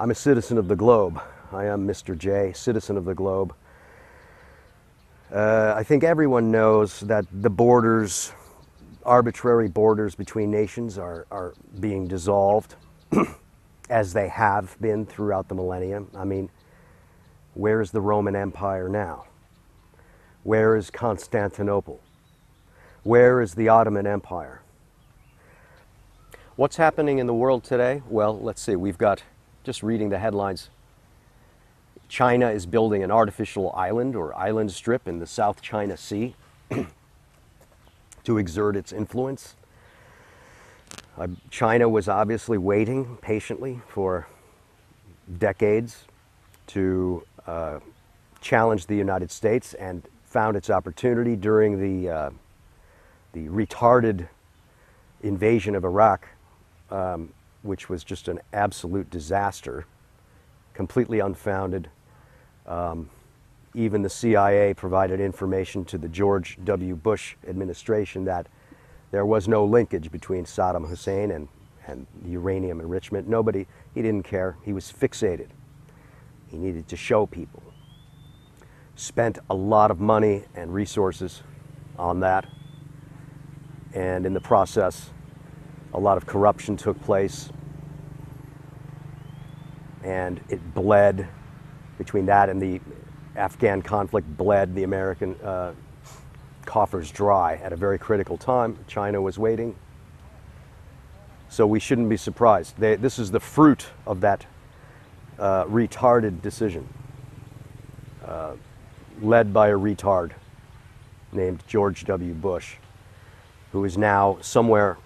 I'm a citizen of the globe. I am Mr. J, citizen of the globe. I think everyone knows that the borders, arbitrary borders between nations are being dissolved as they have been throughout the millennium. I mean, where is the Roman Empire now? Where is Constantinople? Where is the Ottoman Empire? What's happening in the world today? Well, let's see. We've got, just reading the headlines, China is building an artificial island or island strip in the South China Sea to exert its influence. China was obviously waiting patiently for decades to challenge the United States, and found its opportunity during the retarded invasion of Iraq, which was just an absolute disaster, completely unfounded. Even the CIA provided information to the George W. Bush administration that there was no linkage between Saddam Hussein and uranium enrichment. He didn't care. He was fixated. He needed to show people. Spent a lot of money and resources on that. And in the process, a lot of corruption took place. And it bled, between that and the Afghan conflict, bled the American coffers dry at a very critical time. China was waiting. So we shouldn't be surprised. This is the fruit of that retarded decision, led by a retard named George W. Bush, who is now somewhere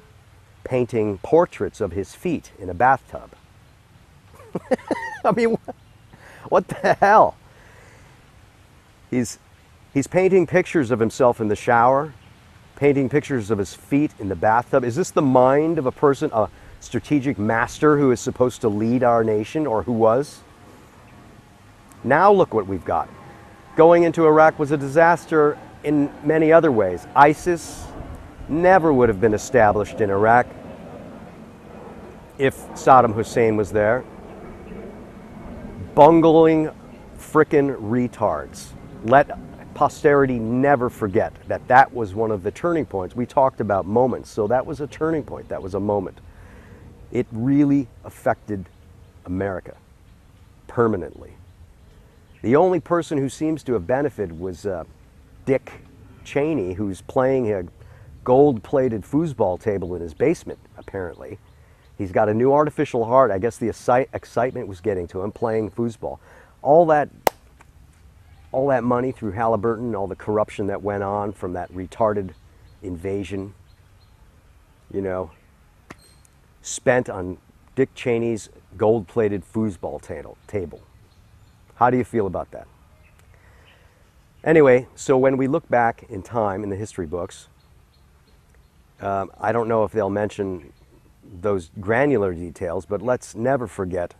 painting portraits of his feet in a bathtub. I mean, what the hell? He's painting pictures of himself in the shower, painting pictures of his feet in the bathtub. Is this the mind of a person, a strategic master who is supposed to lead our nation, or who was? Now look what we've got. Going into Iraq was a disaster in many other ways. ISIS never would have been established in Iraq if Saddam Hussein was there. Bungling frickin' retards. Let posterity never forget that that was one of the turning points. We talked about moments, so that was a turning point. That was a moment. It really affected America permanently. The only person who seems to have benefited was Dick Cheney, who's playing a gold-plated foosball table in his basement, apparently. He's got a new artificial heart. I guess the excitement was getting to him playing foosball. All that money through Halliburton, all the corruption that went on from that retarded invasion, spent on Dick Cheney's gold-plated foosball table. How do you feel about that? Anyway, so when we look back in time in the history books, I don't know if they'll mention those granular details, but let's never forget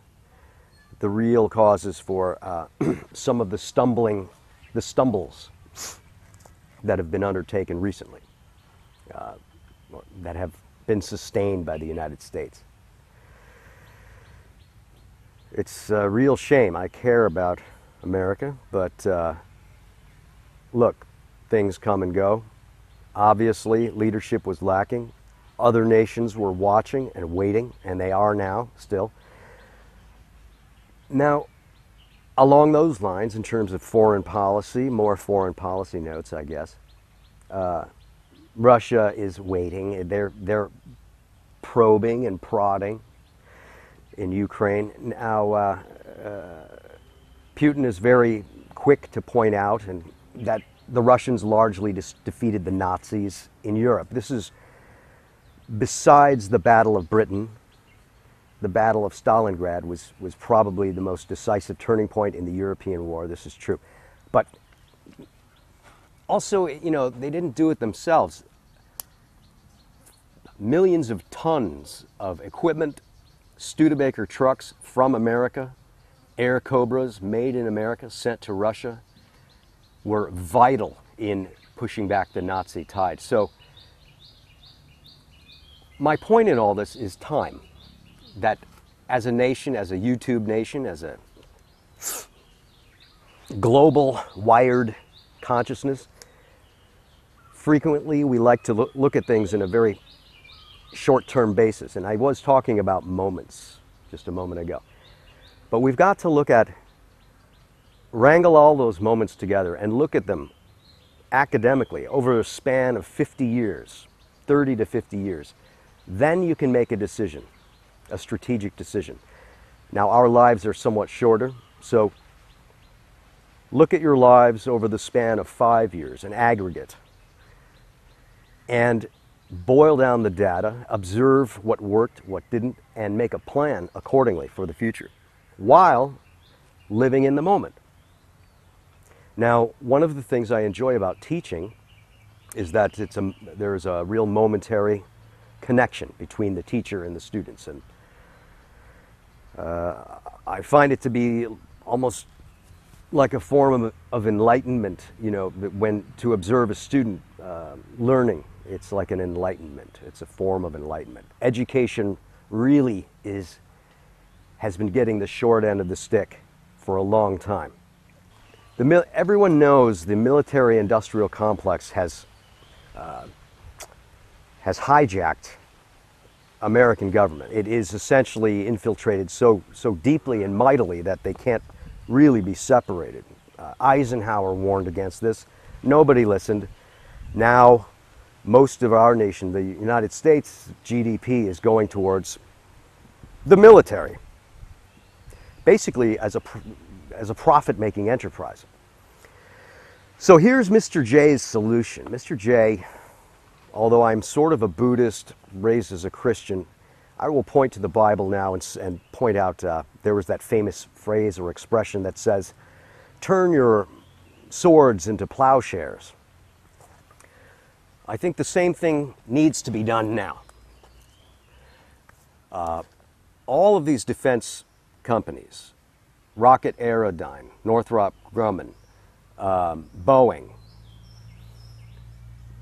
the real causes for some of the stumbles that have been undertaken recently, that have been sustained by the United States. It's a real shame. I care about America, but look, things come and go. Obviously, leadership was lacking. Other nations were watching and waiting, and they are now still. Now, along those lines, in terms of foreign policy, more foreign policy notes, I guess, Russia is waiting. They're probing and prodding in Ukraine. Now, Putin is very quick to point out that the Russians largely defeated the Nazis in Europe. This is, besides the Battle of Britain, the Battle of Stalingrad was probably the most decisive turning point in the European war. This is true. But also, they didn't do it themselves. Millions of tons of equipment, Studebaker trucks from America, Air Cobras made in America, sent to Russia, were vital in pushing back the Nazi tide. So my point in all this is time. That as a nation, as a YouTube nation, as a global wired consciousness, frequently we like to look at things in a very short-term basis. And I was talking about moments just a moment ago. But we've got to wrangle all those moments together and look at them academically over a span of 50 years, 30 to 50 years. Then you can make a decision, a strategic decision. Now, our lives are somewhat shorter, so look at your lives over the span of 5 years, an aggregate, and boil down the data, observe what worked, what didn't, and make a plan accordingly for the future, while living in the moment. Now, one of the things I enjoy about teaching is that there's a real momentary connection between the teacher and the students. And I find it to be almost like a form of enlightenment, you know, when to observe a student learning, it's like an enlightenment. It's a form of enlightenment. Education really has been getting the short end of the stick for a long time. Everyone knows the military-industrial complex has hijacked American government. It is essentially infiltrated so deeply and mightily that they can't really be separated. Eisenhower warned against this. Nobody listened. Now, most of our nation, the United States GDP, is going towards the military, basically as a profit-making enterprise. So here's Mr. J's solution. Mr. J, although I'm sort of a Buddhist, raised as a Christian, I will point to the Bible now and point out there was that famous phrase or expression that says, "Turn your swords into plowshares." I think the same thing needs to be done now. All of these defense companies, Rocket Aerodyne, Northrop Grumman, Boeing,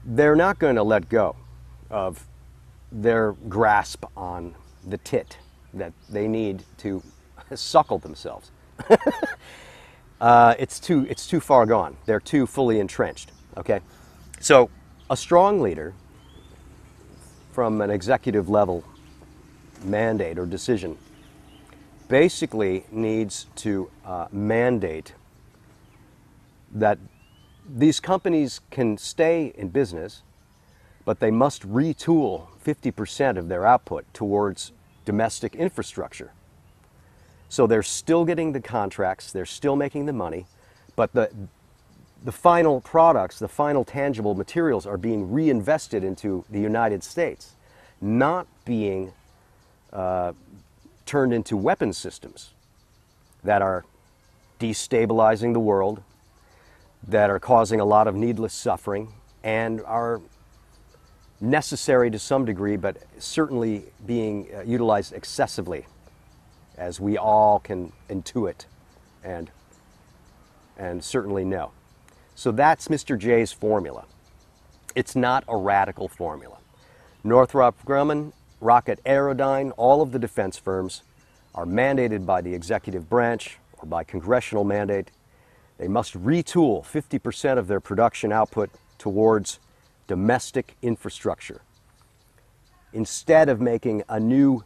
they're not going to let go of their grasp on the tit that they need to suckle themselves. It's too far gone. They're too fully entrenched. Okay, so a strong leader from an executive level mandate or decision basically needs to mandate that these companies can stay in business, but they must retool 50% of their output towards domestic infrastructure. So they're still getting the contracts, they're still making the money, but the final products, the final tangible materials are being reinvested into the United States, not being turned into weapon systems that are destabilizing the world, that are causing a lot of needless suffering, and are necessary to some degree, but certainly being utilized excessively, as we all can intuit and certainly know. So that's Mr. J's formula. It's not a radical formula. Northrop Grumman, Rocket Aerodyne, all of the defense firms are mandated by the executive branch or by congressional mandate. They must retool 50% of their production output towards domestic infrastructure. Instead of making a new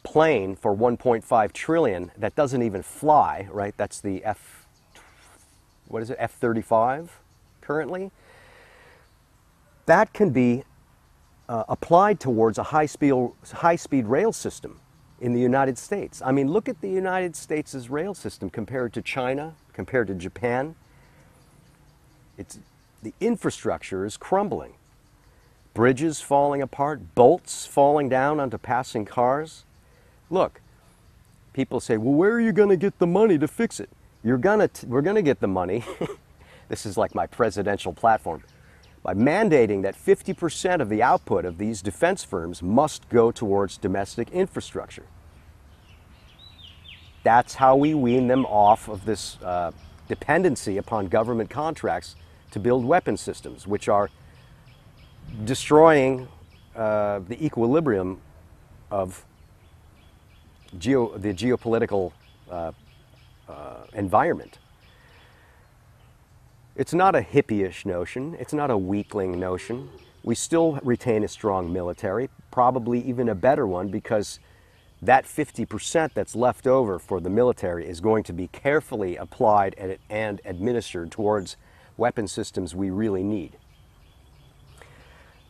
plane for 1.5 trillion that doesn't even fly, right? That's the F-35 currently. That can be applied towards a high-speed rail system in the United States. I mean, look at the United States' rail system compared to China, compared to Japan. The infrastructure is crumbling. Bridges falling apart, bolts falling down onto passing cars. Look, people say, well, where are you going to get the money to fix it? We're going to get the money. This is like my presidential platform. By mandating that 50% of the output of these defense firms must go towards domestic infrastructure. That's how we wean them off of this dependency upon government contracts to build weapon systems, which are destroying the equilibrium of the geopolitical environment. It's not a hippie-ish notion. It's not a weakling notion. We still retain a strong military, probably even a better one, because that 50% that's left over for the military is going to be carefully applied and administered towards weapon systems we really need.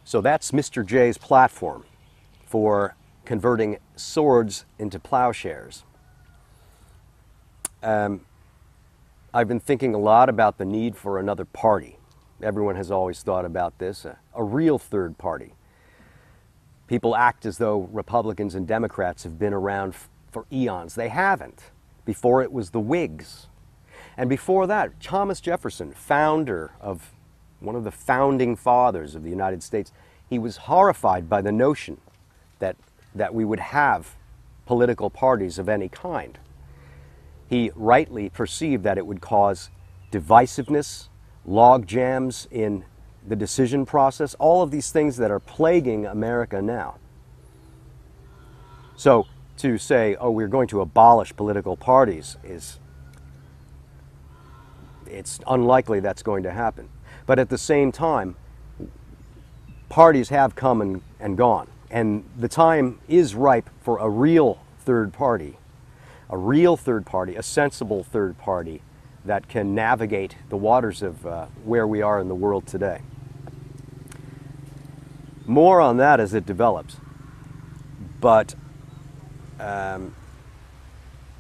So that's Mr. J's platform for converting swords into plowshares. I've been thinking a lot about the need for another party. Everyone has always thought about this, a real third party. People act as though Republicans and Democrats have been around for eons. They haven't. Before it was the Whigs. And before that, Thomas Jefferson, founder of one of the founding fathers of the United States, he was horrified by the notion that we would have political parties of any kind. He rightly perceived that it would cause divisiveness, log jams in the decision process, all of these things that are plaguing America now. So to say, oh, we're going to abolish political parties it's unlikely that's going to happen. But at the same time, parties have come and gone. And the time is ripe for a real third party, a sensible third party that can navigate the waters of where we are in the world today. More on that as it develops. But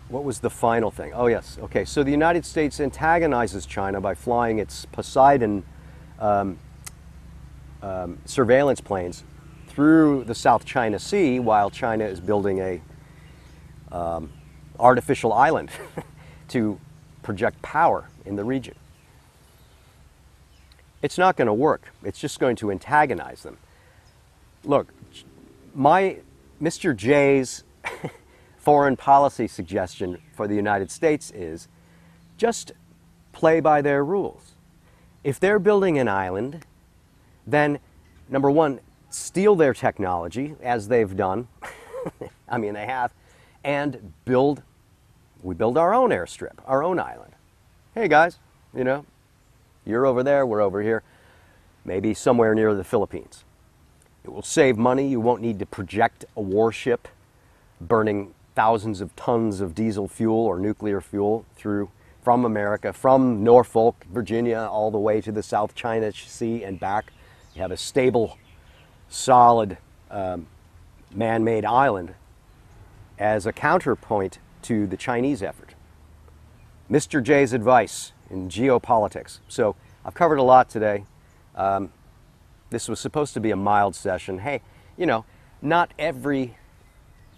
what was the final thing? Oh, yes. Okay, so the United States antagonizes China by flying its Poseidon surveillance planes through the South China Sea while China is building a artificial island to project power in the region. It's not going to work. It's just going to antagonize them. Look, Mr. J's foreign policy suggestion for the United States is just play by their rules. If they're building an island, then number one, steal their technology, as they've done. I mean, they have, and we build our own airstrip, our own island. Hey guys, you know, you're over there, we're over here, maybe somewhere near the Philippines. It will save money. You won't need to project a warship burning thousands of tons of diesel fuel or nuclear fuel from America, from Norfolk, Virginia, all the way to the South China Sea and back. You have a stable, solid, man-made island as a counterpoint to the Chinese effort. Mr. J's advice in geopolitics. So I've covered a lot today. This was supposed to be a mild session. Hey, you know, not every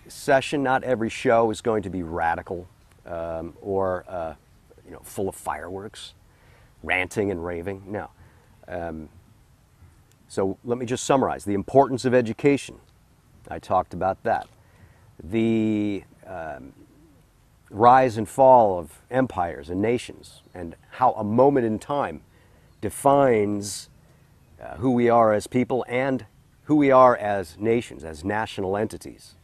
session, not every show is going to be radical or you know, full of fireworks, ranting and raving. No. So let me just summarize. The importance of education. I talked about that. The rise and fall of empires and nations, and how a moment in time defines who we are as people and who we are as nations, as national entities.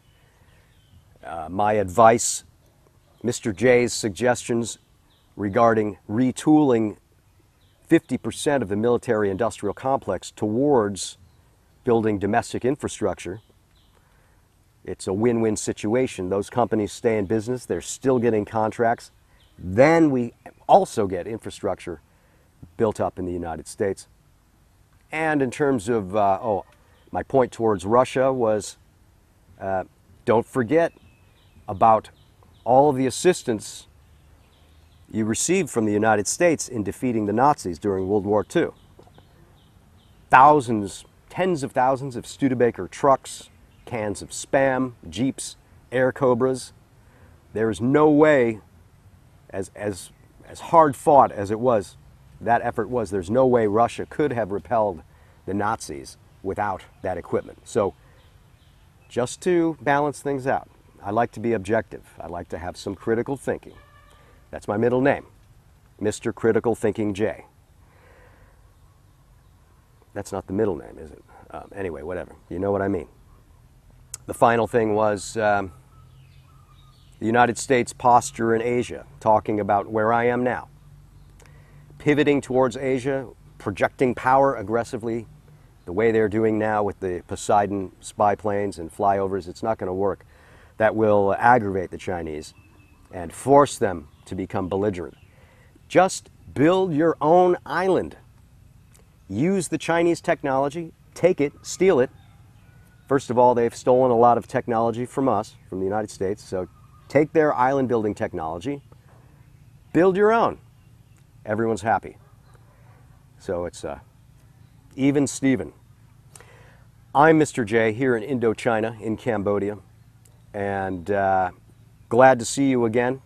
My advice, Mr. J's suggestions regarding retooling 50% of the military-industrial complex towards building domestic infrastructure. It's a win-win situation. Those companies stay in business. They're still getting contracts. Then we also get infrastructure built up in the United States. And in terms of, my point towards Russia was, don't forget about all of the assistance you received from the United States in defeating the Nazis during World War II. Thousands, tens of thousands of Studebaker trucks, cans of Spam, Jeeps, Air Cobras. There's no way, as hard fought as it was, that effort was, there's no way Russia could have repelled the Nazis without that equipment. So just to balance things out, I like to be objective. I like to have some critical thinking. That's my middle name, Mr. Critical Thinking J. That's not the middle name, is it? Anyway, whatever. You know what I mean. The final thing was, The United States posture in Asia, talking about where I am now. Pivoting towards Asia, projecting power aggressively, the way they're doing now with the Poseidon spy planes and flyovers, it's not going to work. That will aggravate the Chinese and force them to become belligerent. Just build your own island. Use the Chinese technology, take it, steal it. First of all, they've stolen a lot of technology from us, from the United States, so take their island building technology, build your own. Everyone's happy. So it's even Steven. I'm Mr. J here in Indochina, in Cambodia, and glad to see you again.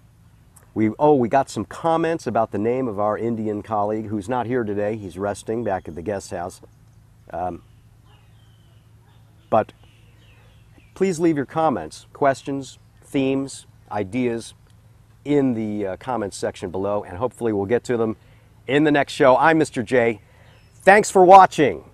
We got some comments about the name of our Indian colleague who's not here today. He's resting back at the guest house. But please leave your comments, questions, themes, ideas in the comments section below, and hopefully we'll get to them in the next show. I'm Mr. J. Thanks for watching.